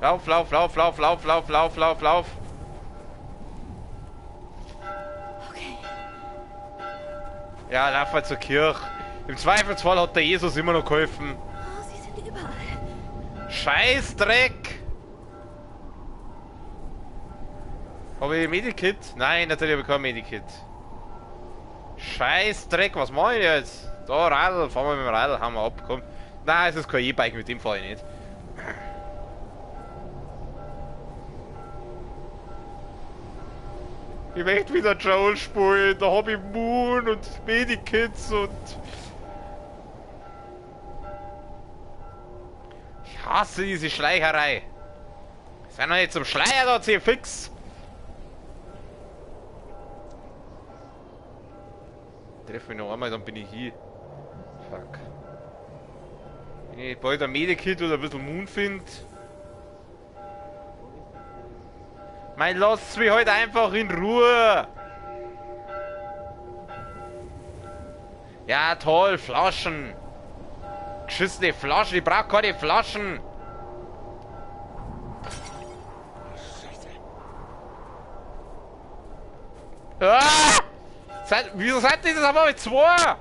Lauf, lauf, lauf, lauf, lauf, lauf, lauf, lauf, lauf. Okay. Ja, lauf mal zur Kirche. Im Zweifelsfall hat der Jesus immer noch geholfen. Oh, sie sind überall. Scheißdreck! Habe ich ein Medikit? Nein, natürlich habe ich kein Medikit. Scheißdreck, was mache ich jetzt? Da, Radl, fahren wir mit dem Radl, haben wir ab, komm. Nein, es ist kein E-Bike, mit dem fahre ich nicht. Ich möchte wieder Joel spielen, da habe ich Moon und Medikits und... Ich hasse diese Schleicherei. Sei noch nicht zum Schleier da, zieh fix. Treff mich noch einmal, dann bin ich hier. Fuck. Wenn ich bald ein Medikit oder ein bisschen Moon finde. Mein, lasst mich halt einfach in Ruhe. Ja, toll, Flaschen. Geschissene Flaschen, ich brauch keine Flaschen. Ah! Wieso seid ihr das aber mit zwei?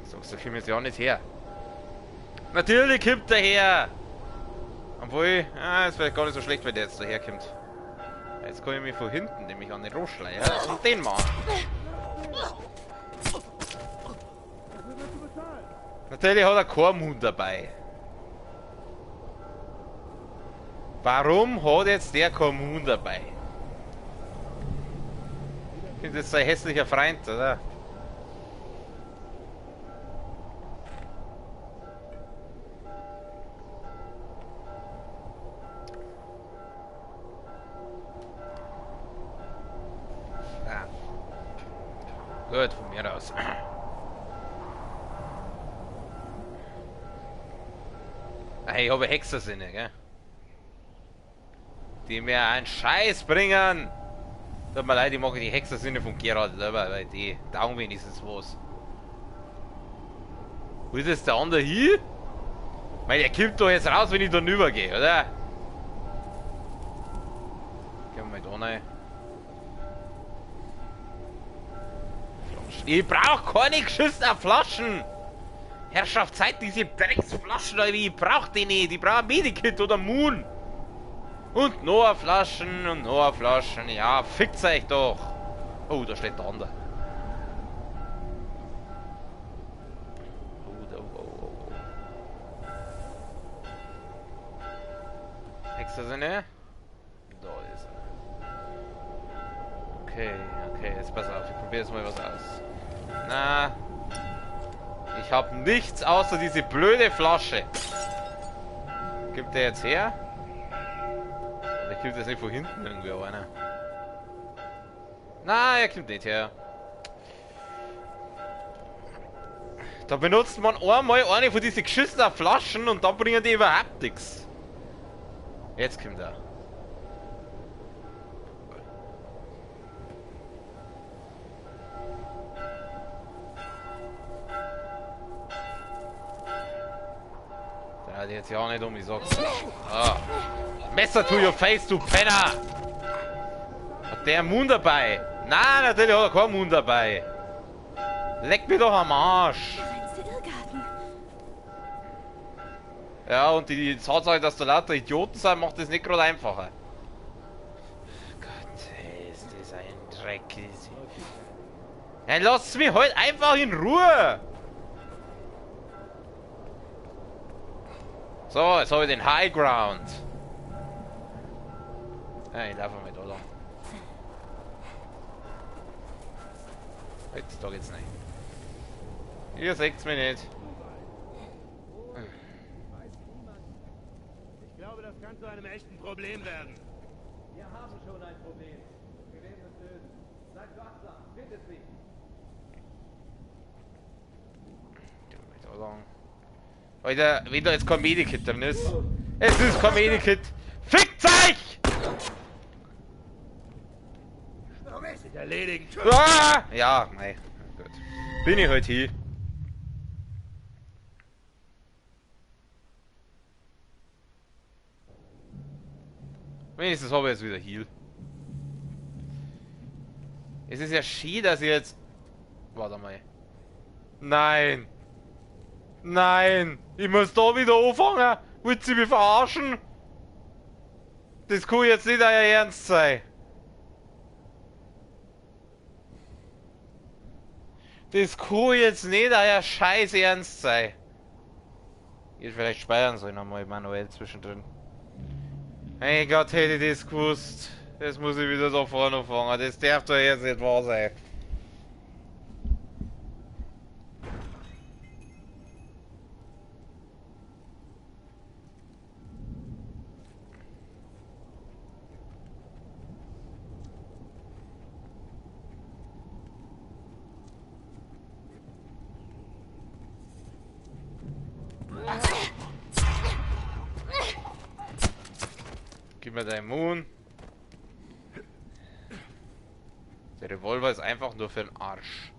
Sagst du, kommt jetzt ja nicht her. Natürlich kommt der her. Obwohl, ist vielleicht gar nicht so schlecht, wenn der jetzt daherkommt. Jetzt kann ich mich von hinten nämlich an den Rohschleier und den machen. Natürlich hat er keinen Mund dabei. Warum hat jetzt der keinen Mund dabei? Ich finde das ein hässlicher Freund, oder? Gut, von mir aus. Hey, ich habe Hexersinne, gell? Die mir einen Scheiß bringen. Tut mir leid, ich mag die Hexersinne von Gerald lieber, weil die taugen wenigstens was. Wo ist jetzt der andere hier? Weil der kommt doch jetzt raus, wenn ich da rübergehe, oder? Gehen wir mal da rein. Ich brauch keine geschissenen Flaschen! Herrschaft, Zeit diese Drecksflaschen, ich brauch die nicht, ich brauch ein Medikit oder Moon! Und noch Flaschen und noch Flaschen, ja, fickt's euch doch! Oh, da steht der andere. Oh. Ist das eine? Da ist er. Okay, okay, jetzt pass auf, ich probiere jetzt mal was aus. Na, ich habe nichts außer diese blöde Flasche. Gibt der jetzt her? Der kommt jetzt nicht von hinten irgendwie einer. Na, er kommt nicht her. Da benutzt man einmal eine von diesen geschissenen Flaschen und dann bringen die überhaupt nichts. Jetzt kommt er. Der hat jetzt ja auch nicht um, ich sag's. Ah. Messer to your face, du Penner! Hat der einen Mund dabei? Nein, natürlich hat er keinen Mund dabei. Leck mir doch am Arsch. Ja, und die Tatsache, dass da lauter Idioten sind, macht das nicht gerade einfacher. Gott, ist das ein Dreck. Ja, lasst mich halt einfach in Ruhe! So, jetzt habe ich den High Ground. Ja, ich laufe mal da lang. Jetzt, da geht's nicht. Ihr seht's mich nicht. Ich glaube, das kann zu einem echten Problem werden. Wir haben schon ein Problem. Wir werden es lösen. Seid wachsam, bitte Sie. Da lang. Alter, wenn da jetzt kein Medikit drin ist. Es ist kein Medikit. Fickt euch! Erledigen. Ah! Ja, nein. Gut. Bin ich halt hier. Wenigstens habe ich jetzt wieder Heal. Es ist ja schön, dass ich jetzt... Warte mal. Nein! Nein! Ich muss da wieder anfangen! Wollt ihr mich verarschen? Das kann jetzt nicht euer Ernst sein. Das kann jetzt nicht euer Scheiß Ernst sein. Ich hätte vielleicht speichern sollen einmal manuell zwischendrin. Mein Gott, hätte ich das gewusst. Jetzt muss ich wieder da vorne anfangen. Das darf doch jetzt nicht wahr sein. Gib mir deinen Moon. Der Revolver ist einfach nur für den Arsch.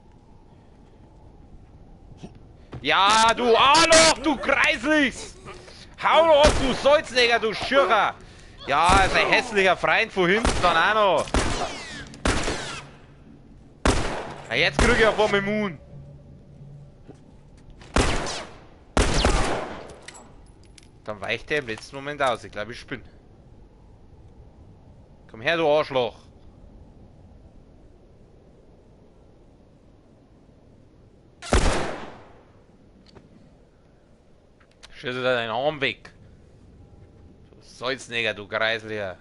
Ja, du Arschloch, du Kreislichs! Hau doch auf, du Salzleger, du Schürrer! Ja, ist ein hässlicher Freund von hinten dann auch noch. Ja, jetzt krieg ich auf einmal Moon. Dann weicht der im letzten Moment aus. Ich glaube, ich spinne. Komm her, du Arschloch. Schüttel dir deinen Arm weg. Du Salzneger, du Kreislicher.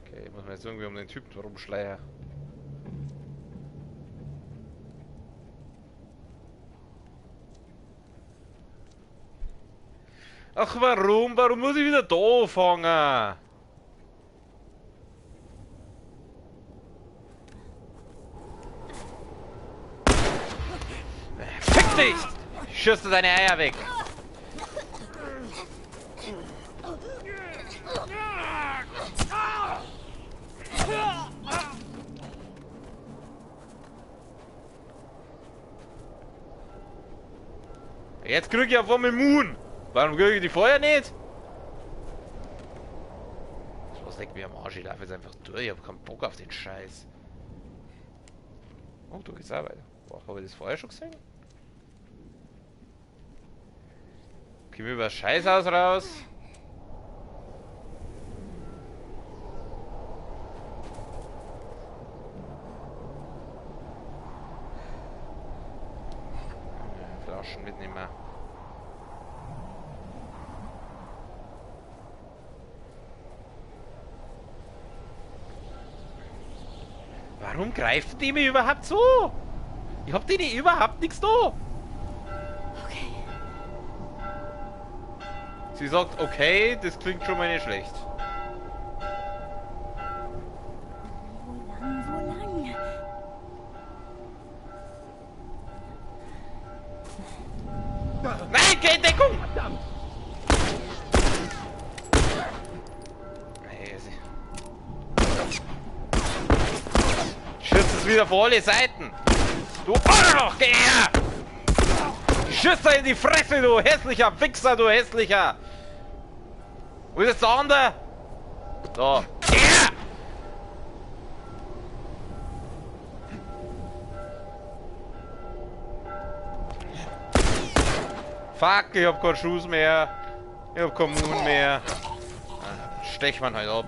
Okay, ich muss mir jetzt irgendwie um den Typen rumschleiern. Ach, warum? Warum muss ich wieder da anfangen? Fick dich! Ich schieße deine Eier weg! Jetzt krieg ich auf einmal Moon! Warum kriege ich die vorher nicht? Was leckt mir am Arsch? Ich laufe jetzt einfach durch. Ich habe keinen Bock auf den Scheiß. Oh, du geht's auch weiter. Boah, habe ich das vorher schon gesehen? Gehen wir über das Scheißhaus raus. Flaschen mitnehmen. Warum greifen die mir überhaupt so? Ich hab denen überhaupt nichts da. Okay. Sie sagt, okay, das klingt schon mal nicht schlecht. Wo lang? Nein, geh in Deckung! Schießt es wieder vor alle Seiten! Du Arschloch, geh her! Schießt er in die Fresse, du hässlicher Wichser, du hässlicher! Wo ist jetzt der andere? Da. Geh her! Fuck, ich hab keinen Schuss mehr. Ich hab keinen Mund mehr. Stech man halt ab.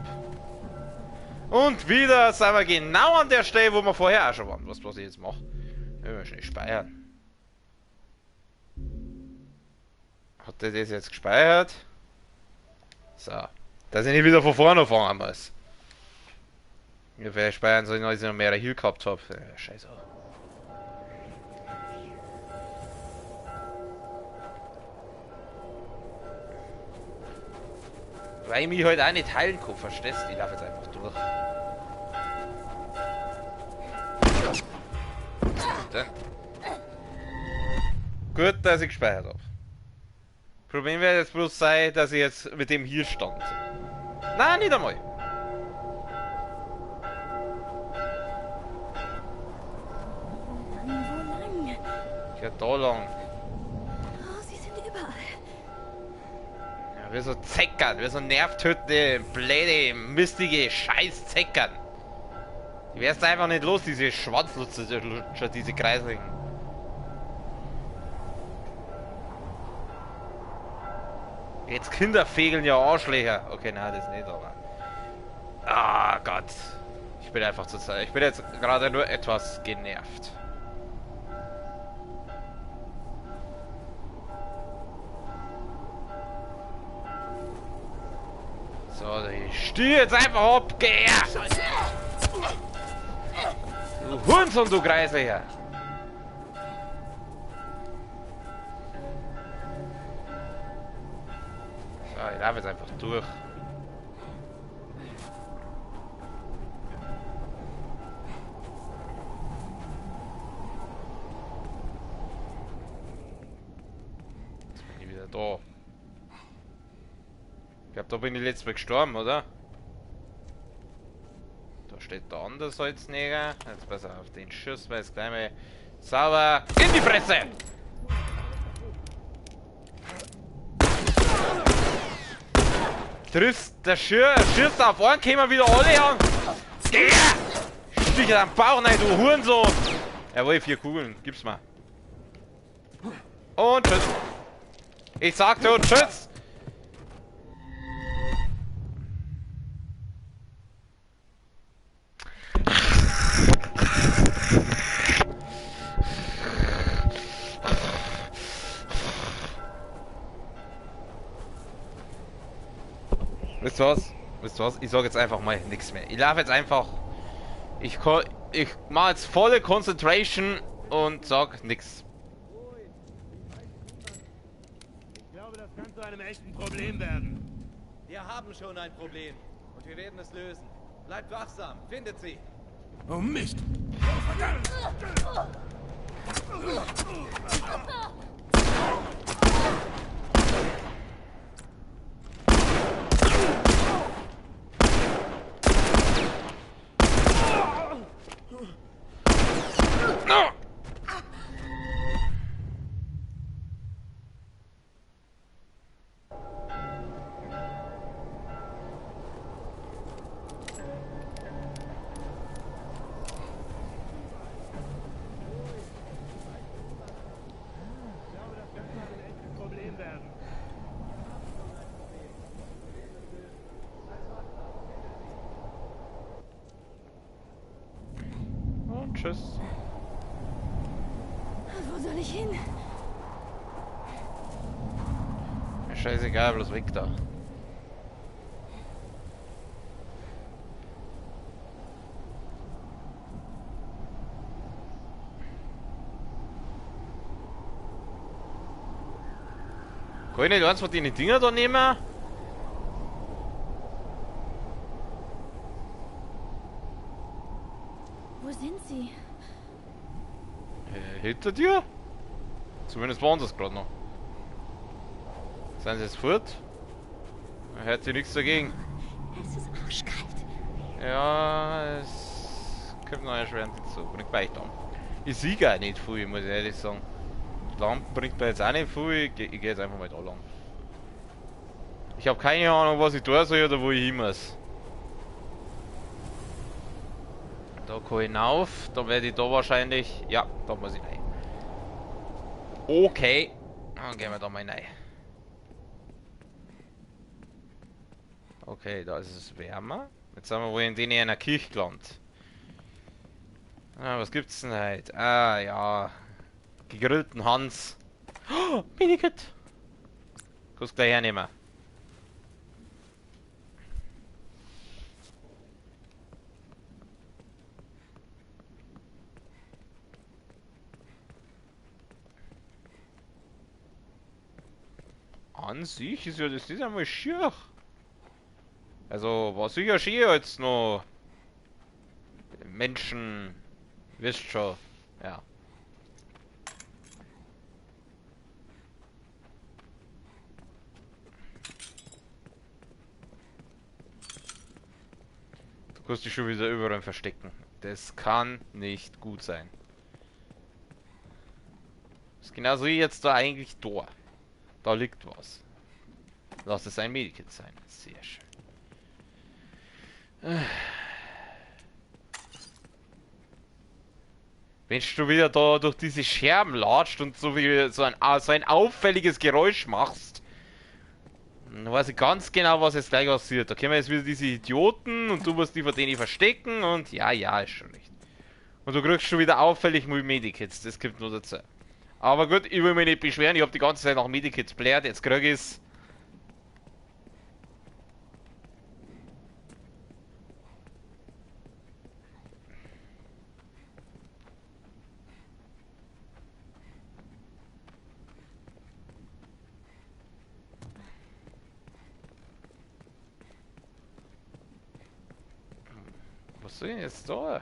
Und wieder sind wir genau an der Stelle, wo wir vorher auch schon waren. Was ich jetzt mache? Ich will schnell speichern. Hat der das jetzt gespeichert? So. Dass ich nicht wieder von vorne anfangen muss. Ich werde speichern, soll ich noch mehr Heal gehabt habe. Scheiße. Weil ich mich halt auch nicht heilen kann, verstehst du? Ich laufe jetzt einfach durch. Bitte. Gut, dass ich gespeichert habe. Problem wird jetzt bloß sein, dass ich jetzt mit dem hier stand. Nein, nicht einmal. Wo lang? Ja, da lang. Oh, sie sind überall. Ja, wir so Zeckern, wir so nervtötende, blöde, mistige Scheiß-Zeckern. Die wärst einfach nicht los, diese Schwanzlutscher, diese Kreisligen. Jetzt Kinder fegeln ja Arschlöcher. Okay, nein, das nicht, aber... Ah Gott. Ich bin einfach zu Zeit. Ich bin jetzt gerade nur etwas genervt. So, ich stehe jetzt einfach ab. Geh her! Du Hurensohn, du Kreislicher! So, ich laufe jetzt einfach durch. Jetzt bin ich wieder da. Ich glaube, da bin ich letztes Mal gestorben, oder? Da steht der andere Salzneger. Jetzt pass auf, den Schuss, weil es gleich mal sauber in die Fresse! Triffst der schießt auf einen, kämen wieder alle an. Geh her! Stich am Bauch rein, du Hurensohn! Jawohl, 4 Kugeln, gib's mal. Und tschüss. Ich sagte und tschüss! Wisst ihr was? Wisst ihr was? Ich sag jetzt einfach mal nichts mehr. Ich laufe jetzt einfach. Ich mache jetzt volle Concentration und sag nichts. Ich glaube, das kann zu einem echten Problem werden. Wir haben schon ein Problem und wir werden es lösen. Bleibt wachsam, findet sie. Oh Mist! No! Problem werden. Und tschüss. Wo soll ich hin? Mir scheißegal, bloß weg da. Kann ich nicht eins von den Dinger da nehmen? Wo sind sie? Hinter dir? Zumindest waren sie es gerade noch. Sind sie jetzt fort? Man hört sich nichts dagegen. Es ist arschkalt. Ja, es kommt noch erschwerend hinzu. Bringt mir echt an. Ich sehe gar nicht viel, muss ich ehrlich sagen. Die Lampen bringt mir jetzt auch nicht viel. Ich gehe jetzt einfach mal da lang. Ich habe keine Ahnung, was ich da soll oder wo ich hin muss. Da kann ich hinauf. Da werde ich da wahrscheinlich... Ja, da muss ich rein. Okay. Dann gehen wir da mal rein. Okay, da ist es wärmer. Jetzt sind wir wohl in einer Kirche gelandet. Ah, was gibt's denn heute? Ah, ja. Gegrillten Hans. Oh, Medikit! Kannst gleich hernehmen. An sich ist ja das nicht einmal schier. Also, war sicher schier jetzt noch Menschen, wisst schon, ja. Du kannst dich schon wieder überall verstecken. Das kann nicht gut sein. Das ist genauso wie jetzt da eigentlich da. Da liegt was. Lass es ein Medikit sein. Sehr schön. Wenn du wieder da durch diese Scherben latscht und so ein auffälliges Geräusch machst, dann weiß ich ganz genau, was jetzt gleich passiert. Da kommen jetzt wieder diese Idioten und du musst die von denen verstecken und ja, ist schon recht. Und du kriegst schon wieder auffällig Medikits, das gibt nur dazu. Aber gut, ich will mich nicht beschweren, ich habe die ganze Zeit nach Medikits blärt, jetzt krieg ich's. Was soll ich denn jetzt da?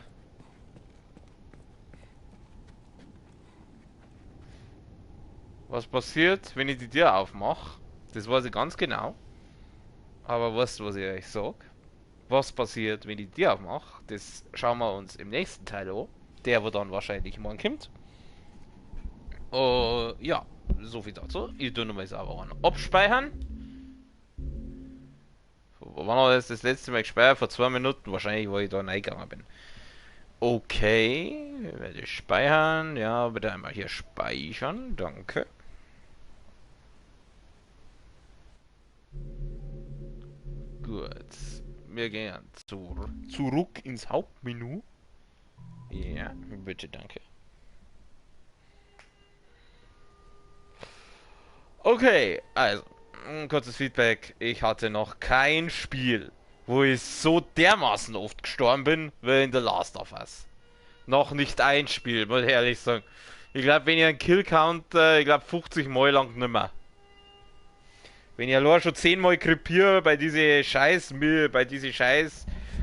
Was passiert, wenn ich die Tür aufmache? Das weiß ich ganz genau. Aber weißt du, was ich euch sag? Was passiert, wenn ich die Tür aufmache? Das schauen wir uns im nächsten Teil an. Der, wo dann wahrscheinlich morgen kommt. Ja, so viel dazu. Ich tue nochmal sauber abspeichern. Wann habe ich das letzte Mal gespeichert? Vor 2 Minuten wahrscheinlich, wo ich da reingegangen bin. Okay, ich werde speichern. Ja, bitte einmal hier speichern. Danke. Gut. Wir gehen zurück ins Hauptmenü. Ja, bitte, danke. Okay, also, ein kurzes Feedback. Ich hatte noch kein Spiel, wo ich so dermaßen oft gestorben bin, wie in The Last of Us. Noch nicht ein Spiel, muss ich ehrlich sagen. Ich glaube, wenn ich einen Kill-Count, ich glaube 50 Mal lang nimmer. Wenn ich allein schon 10 Mal krepiere bei diese Scheiß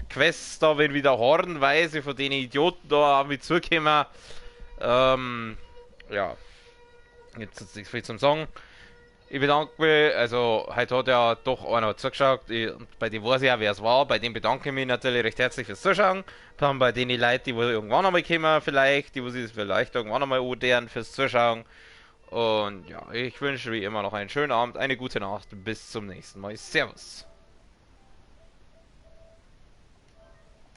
Quests da, wenn wieder hordenweise von den Idioten da auf mich zukommen, ja. Jetzt ist nichts viel zum Sagen. Ich bedanke mich, also heute hat ja doch einer zugeschaut, bei dem weiß ich ja, wer es war, bei dem bedanke ich mich natürlich recht herzlich fürs Zuschauen. Dann bei denen Leute, die wohl irgendwann einmal kommen vielleicht, die sich vielleicht irgendwann einmal anhören fürs Zuschauen. Und ja, ich wünsche wie immer noch einen schönen Abend, eine gute Nacht, bis zum nächsten Mal. Servus.